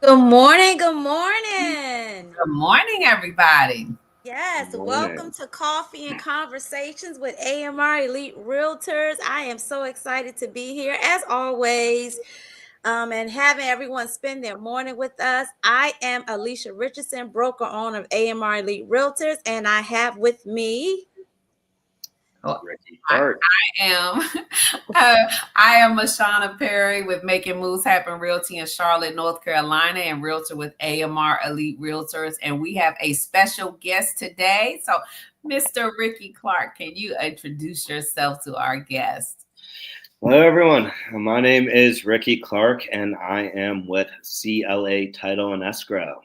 Good morning. Good morning. Good morning, everybody. Yes, welcome Morning. to Coffee and Conversations with AMR Elite Realtors. I am so excited to be here as always, and having everyone spend their morning with us. I am Alicia Richardson, broker owner of AMR Elite Realtors, and I have with me. Well, Ricky I, Clark. I am uh, I am Mashana Perry with Making Moves Happen Realty in Charlotte, North Carolina, and Realtor with AMR Elite Realtors. And we have a special guest today. So, Mr. Ricky Clark, can you introduce yourself to our guest? Hello, everyone. My name is Ricky Clark, and I am with CLA Title and Escrow.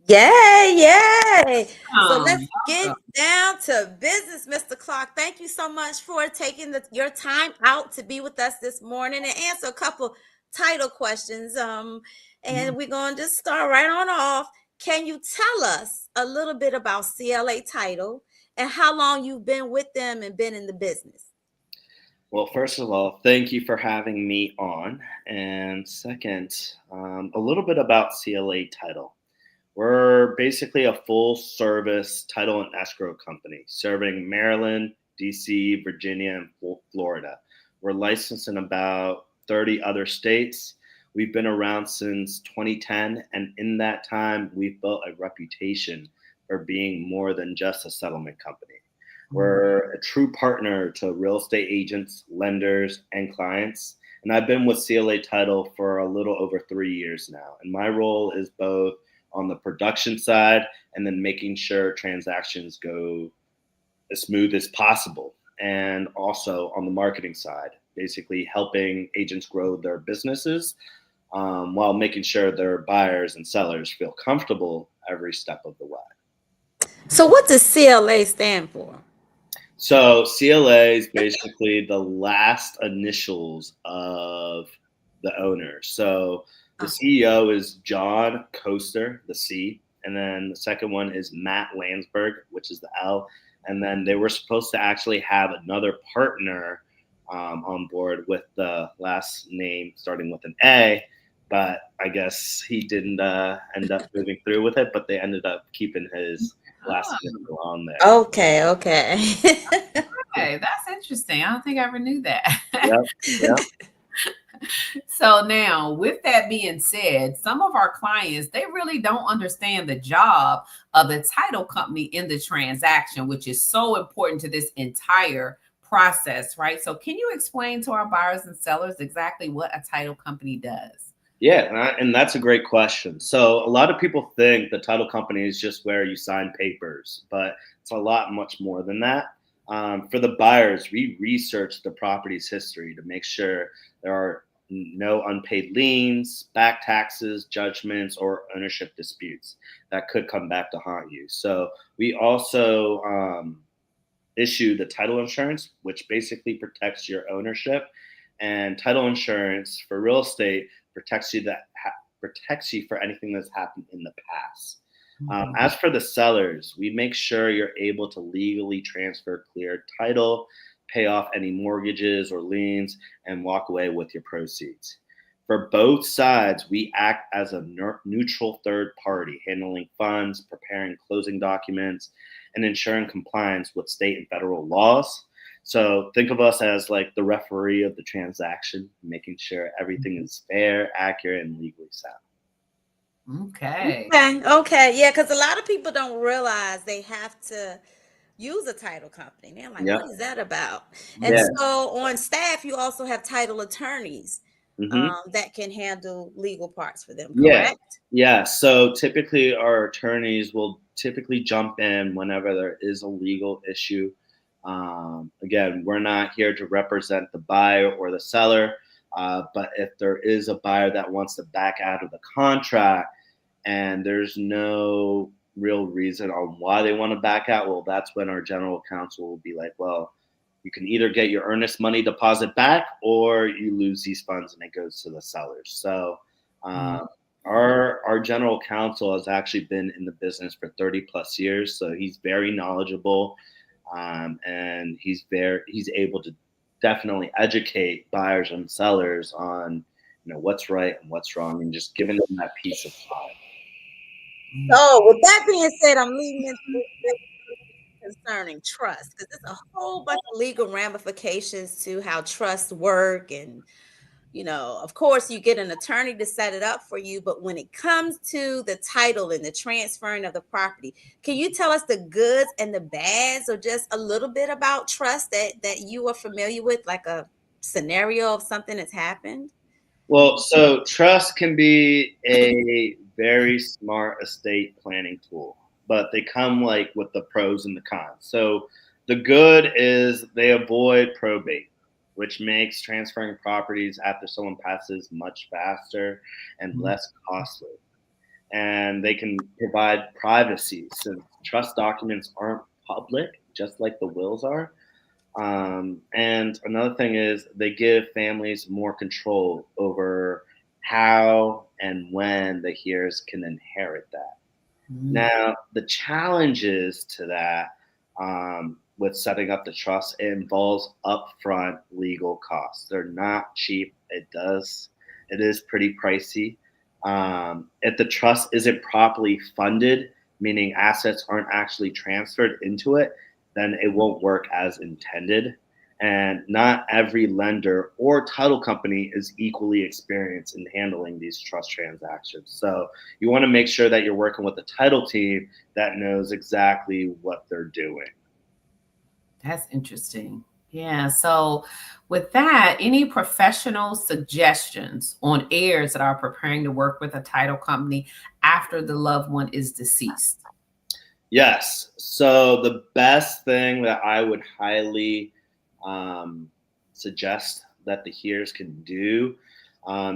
Yay, yay. So let's get Welcome. down to business, Mr. Clark. Thank you so much for taking your time out to be with us this morning and answer a couple title questions. And we're going to just start right on off. Can you tell us a little bit about CLA Title and how long you've been with them and been in the business? Well, first of all, thank you for having me on. And second, a little bit about CLA Title. We're basically a full service title and escrow company serving Maryland, DC, Virginia, and Florida. We're licensed in about 30 other states. We've been around since 2010, and in that time, we've built a reputation for being more than just a settlement company. We're a true partner to real estate agents, lenders, and clients. And I've been with CLA Title for a little over 3 years now. And my role is both on the production side and then making sure transactions go as smooth as possible. And also on the marketing side, basically helping agents grow their businesses while making sure their buyers and sellers feel comfortable every step of the way. So, what does CLA stand for? So CLA is basically the last initials of the owner. So the Oh, CEO is John Coaster, the C, and then the second one is Matt Landsberg, which is the L. And then they were supposed to actually have another partner on board with the last name starting with an A, but I guess he didn't end up moving through with it. But they ended up keeping his last Oh, initial on there. okay, okay. okay, that's interesting. I don't think I ever knew that. Yep. Yep. So now, with that being said, some of our clients, they really don't understand the job of the title company in the transaction, which is so important to this entire process, right? So can you explain to our buyers and sellers exactly what a title company does? Yeah, and that's a great question. So a lot of people think the title company is just where you sign papers, but it's a lot much more than that. For the buyers, we research the property's history to make sure there are no unpaid liens, back taxes, judgments, or ownership disputes that could come back to haunt you. So we also issue the title insurance, which basically protects your ownership. And title insurance for real estate protects you for anything that's happened in the past. Mhm. As for the sellers, we make sure you're able to legally transfer clear title, pay off any mortgages or liens, and walk away with your proceeds. For both sides, we act as a neutral third party, handling funds, preparing closing documents, and ensuring compliance with state and federal laws. So think of us as like the referee of the transaction, making sure everything is fair, accurate, and legally sound. Okay. Okay, okay, yeah, because a lot of people don't realize they have to use a title company. They're like, Yeah. what is that about? And Yeah. so on staff, you also have title attorneys Hmm. that can handle legal parts for them, Yeah. correct? Yeah. So typically, our attorneys will typically jump in whenever there is a legal issue. Again, we're not here to represent the buyer or the seller, but if there is a buyer that wants to back out of the contract and there's no real reason on why they want to back out, well, that's when our general counsel will be like, well, you can either get your earnest money deposit back or you lose these funds and it goes to the sellers. So, Mhm. um, our general counsel has actually been in the business for 30 plus years, so he's very knowledgeable, and he's able to definitely educate buyers and sellers on what's right and what's wrong, and just giving them that peace of mind. So, with that being said, I'm leading into this concerning trust because there's a whole bunch of legal ramifications to how trusts work. And, of course, you get an attorney to set it up for you. But when it comes to the title and the transferring of the property, can you tell us the goods and the bads, or just a little bit about trust that you are familiar with, like a scenario of something that's happened? Well, so trust can be a very smart estate planning tool, but they come like with the pros and the cons. So the good is they avoid probate, which makes transferring properties after someone passes much faster and less costly. And they can provide privacy since trust documents aren't public, just like the wills are. And another thing is they give families more control over how and when the heirs can inherit that. Now, the challenges to that with setting up the trust, it involves upfront legal costs. They're not cheap. It is pretty pricey. If the trust isn't properly funded, meaning assets aren't actually transferred into it, then it won't work as intended. And not every lender or title company is equally experienced in handling these trust transactions. So you want to make sure that you're working with a title team that knows exactly what they're doing. That's interesting. Yeah. So, with that, any professional suggestions on heirs that are preparing to work with a title company after the loved one is deceased? Yes. So the best thing that I would highly suggest that the heirs can do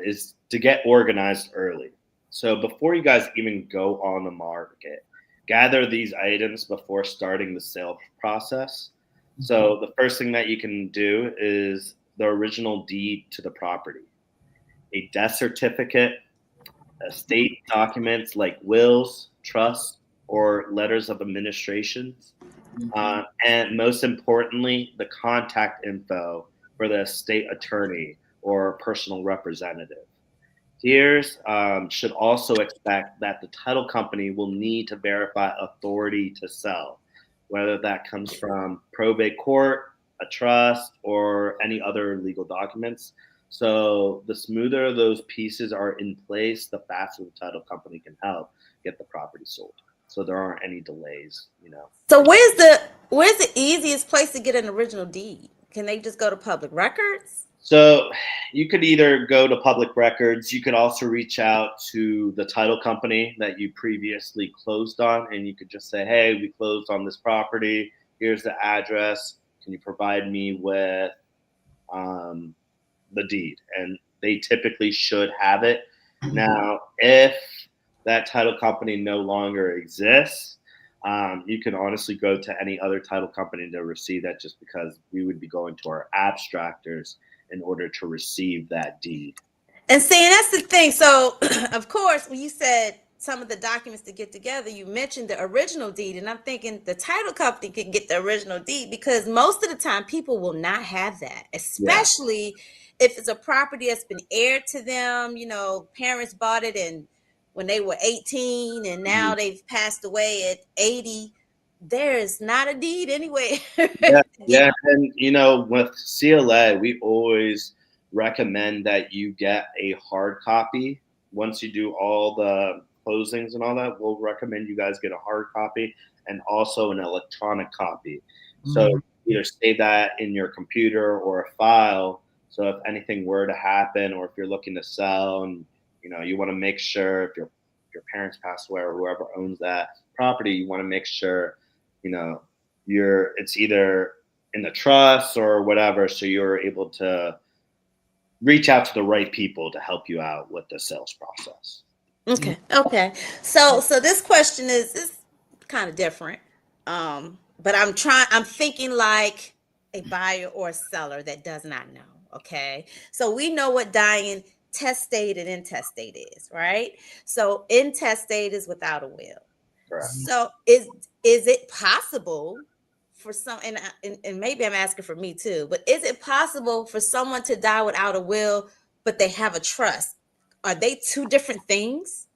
is to get organized early. So before you guys even go on the market, gather these items before starting the sale process. So the first thing that you can do is the original deed to the property, a death certificate, estate documents like wills, trusts, or letters of administration, and most importantly, the contact info for the estate attorney or personal representative. Heirs should also expect that the title company will need to verify authority to sell, whether that comes from probate court, a trust, or any other legal documents. So the smoother those pieces are in place, the faster the title company can help get the property sold. So there aren't any delays. So where's the easiest place to get an original deed? Can they just go to public records? So you could either go to public records. You could also reach out to the title company that you previously closed on, and you could just say, hey, we closed on this property. Here's the address. Can you provide me with the deed? And they typically should have it. Now, if that title company no longer exists, you can honestly go to any other title company to receive that, just because we would be going to our abstractors in order to receive that deed. And see, that's the thing. So, of course, when you said some of the documents to get together, you mentioned the original deed. And I'm thinking the title company can get the original deed, because most of the time people will not have that, especially if it's a property that's been heired to them. Parents bought it and when they were 18 and now they've passed away at 80. There is not a deed anyway. Yeah. And, with CLA, we always recommend that you get a hard copy. Once you do all the closings and all that, we'll recommend you guys get a hard copy and also an electronic copy. So either save that in your computer or a file. So if anything were to happen, or if you're looking to sell and you want to make sure, if your parents pass away or whoever owns that property, you want to make sure it's either in the trust or whatever, so you're able to reach out to the right people to help you out with the sales process. Okay. So this question is kind of different, but I'm thinking like a buyer or a seller that does not know. Okay, so we know what dying, testate, and intestate is, right? So intestate is without a will. Correct. So is it possible for some, and maybe I'm asking for me too, but is it possible for someone to die without a will but they have a trust. Are they two different things?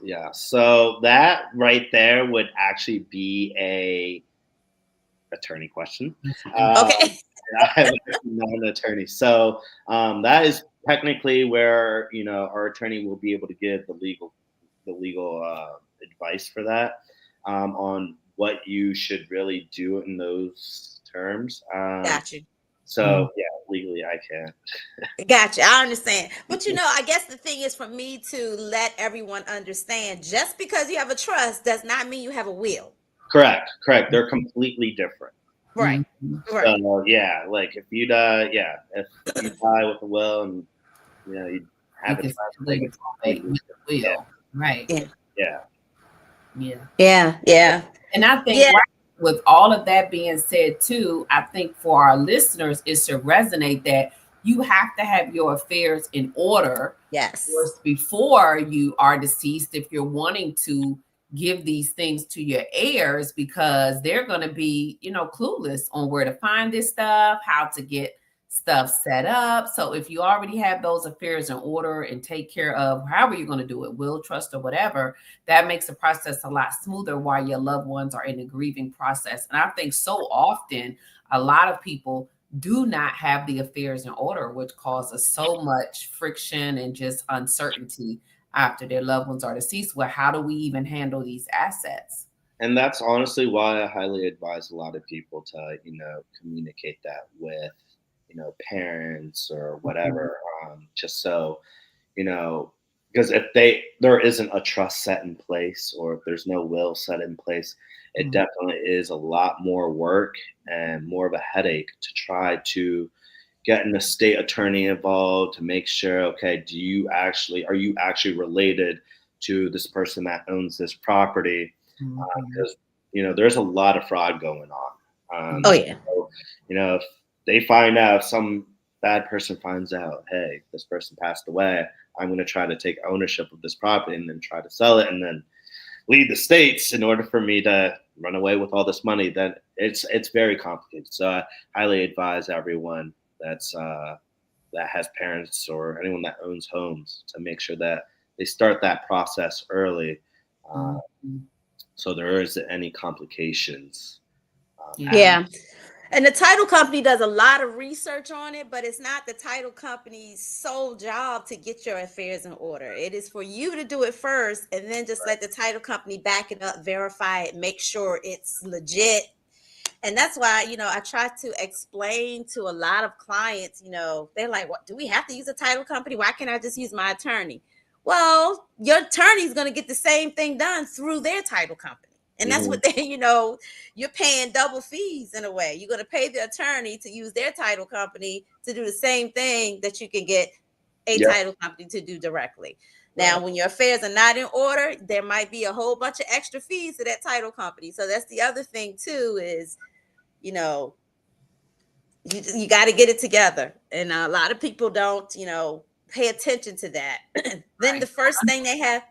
Yeah. So that right there would actually be a attorney question. Okay. I'm not an attorney, so that is technically where our attorney will be able to give the legal advice for that, on what you should really do in those terms. Got you. So yeah, legally I can. Gotcha. I understand. But I guess the thing is for me to let everyone understand, just because you have a trust does not mean you have a will. Correct. They're completely different. Right. Right. So yeah, like if you die with a will, and you have You it. can with the will. Yeah. Right. Yeah. And I think with all of that being said too, I think for our listeners is to resonate that you have to have your affairs in order. Yes. First, before you are deceased, if you're wanting to give these things to your heirs, because they're going to be, clueless on where to find this stuff, how to get stuff set up. So if you already have those affairs in order and take care of however you're going to do it, will, trust, or whatever, that makes the process a lot smoother while your loved ones are in the grieving process. And I think so often a lot of people do not have the affairs in order, which causes so much friction and just uncertainty after their loved ones are deceased. Well, how do we even handle these assets? And that's honestly why I highly advise a lot of people to, communicate that with, parents or whatever, just so, because if there isn't a trust set in place, or if there's no will set in place, it definitely is a lot more work and more of a headache to try to get an estate attorney involved to make sure, okay, are you actually related to this person that owns this property? Because there's a lot of fraud going on. Oh yeah. So, if they find out, some bad person finds out, hey, this person passed away, I'm going to try to take ownership of this property and then try to sell it and then leave the States in order for me to run away with all this money, then it's very complicated. So I highly advise everyone that has parents or anyone that owns homes to make sure that they start that process early, so there isn't any complications. Yeah. And the title company does a lot of research on it, but it's not the title company's sole job to get your affairs in order. It is for you to do it first, and then just let the title company back it up, verify it, make sure it's legit. And that's why, I try to explain to a lot of clients, they're like, what, do we have to use a title company? Why can't I just use my attorney? Well, your attorney is going to get the same thing done through their title company. And that's what they, you're paying double fees in a way. You're going to pay the attorney to use their title company to do the same thing that you can get a title company to do directly. Now, when your affairs are not in order, there might be a whole bunch of extra fees to that title company. So that's the other thing too, is, you got to get it together. And a lot of people don't, pay attention to that. Then the first thing they have,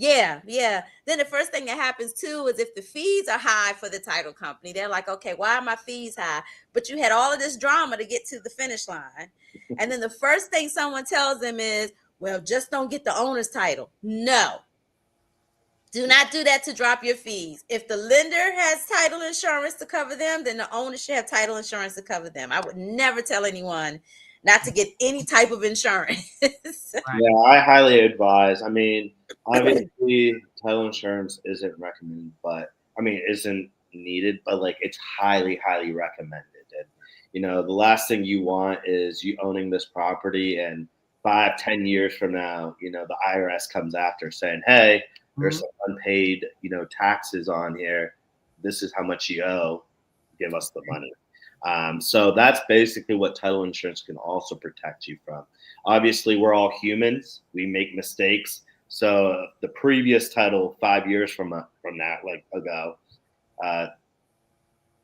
then the first thing that happens too is if the fees are high for the title company, they're like, okay, why are my fees high? But you had all of this drama to get to the finish line. And then the first thing someone tells them is, well, just don't get the owner's title. No. Do not do that to drop your fees. If the lender has title insurance to cover them, then the owner should have title insurance to cover them. I would never tell anyone not to get any type of insurance. Yeah, I highly advise. I mean, obviously, title insurance isn't recommended, isn't needed, but like it's highly, highly recommended. And the last thing you want is you owning this property, and 5-10 years from now, the IRS comes after saying, hey, there's some unpaid, taxes on here. This is how much you owe. Give us the money. So that's basically what title insurance can also protect you from. Obviously, we're all humans. We make mistakes. So the previous title 5 years from that, like ago,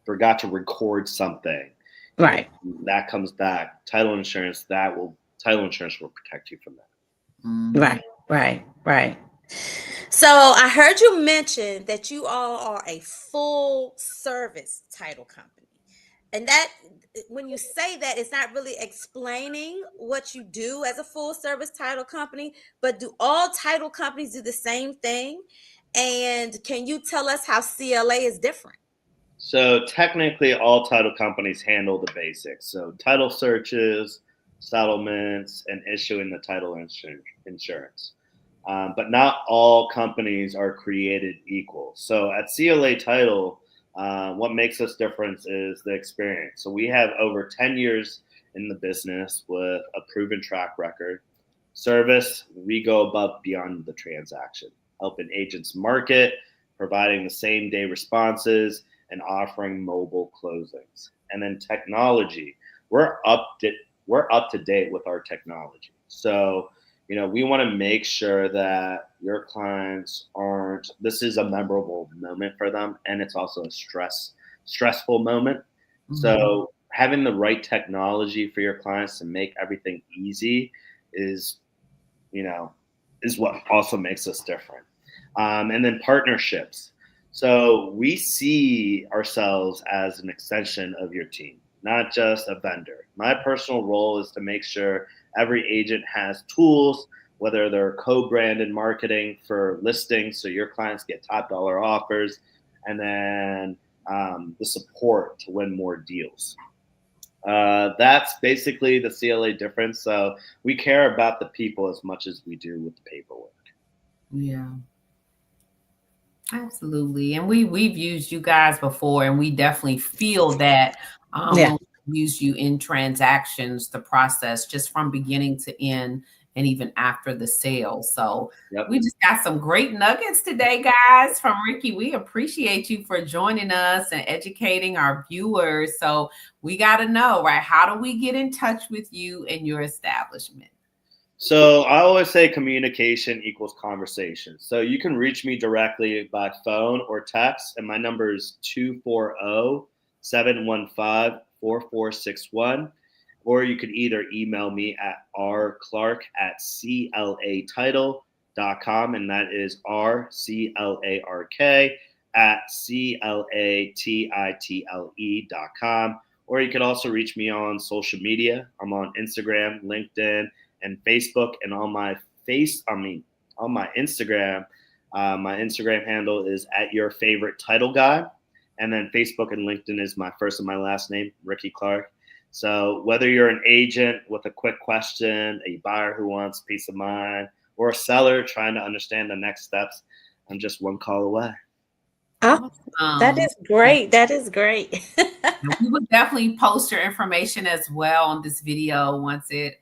forgot to record something. Right. That comes back. Title insurance will protect you from that. Right. So I heard you mention that you all are a full service title company. And that, when you say that, it's not really explaining what you do as a full service title company, but do all title companies do the same thing? And can you tell us how CLA is different? So technically, all title companies handle the basics. So title searches, settlements, and issuing the title insurance. But not all companies are created equal. So at CLA Title, what makes us different is the experience. So we have over 10 years in the business with a proven track record. Service, we go above beyond the transaction, helping agents market, providing the same day responses, and offering mobile closings. And then technology, we're up to date with our technology. So, we want to make sure that your clients aren't, this is a memorable moment for them, and it's also a stressful moment. Mm-hmm. So having the right technology for your clients to make everything easy is what also makes us different. And then partnerships. So we see ourselves as an extension of your team, not just a vendor. My personal role is to make sure every agent has tools, whether they're co-branded marketing for listings, so your clients get top dollar offers, and then the support to win more deals. That's basically the CLA difference. So we care about the people as much as we do with the paperwork. Yeah. Absolutely. And we've used you guys before, and we definitely feel that when we use you in transactions, the process just from beginning to end and even after the sale. So we just got some great nuggets today, guys, from Ricky. We appreciate you for joining us and educating our viewers. So we got to know, right? How do we get in touch with you and your establishment? So I always say communication equals conversation. So you can reach me directly by phone or text, and my number is 240-715-4461. Or you could either email me at rclark@clark@clatitle.com, and that is rclark@clatitle.com. Or you could also reach me on social media. I'm on Instagram, LinkedIn, and Facebook, and on my Instagram, my Instagram handle is @yourfavorite-title-guy, and then Facebook and LinkedIn is my first and my last name, Ricky Clark. So whether you're an agent with a quick question, a buyer who wants peace of mind, or a seller trying to understand the next steps, I'm just one call away. Oh, that is great. That is great. We will definitely post your information as well on this video once it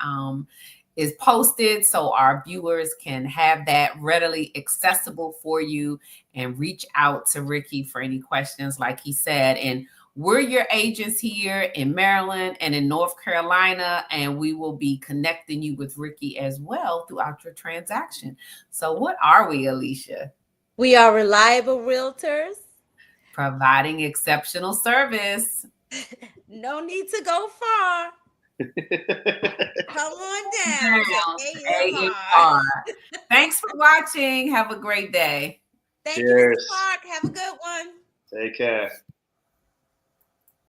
is posted, so our viewers can have that readily accessible for you and reach out to Ricky for any questions, like he said. And we're your agents here in Maryland and in North Carolina, and we will be connecting you with Ricky as well throughout your transaction. So what are we, Alicia? We are reliable realtors, providing exceptional service. No need to go far. Come on down. AMR. Thanks for watching. Have a great day. Thank you, Mr. Clark. Have a good one. Take care.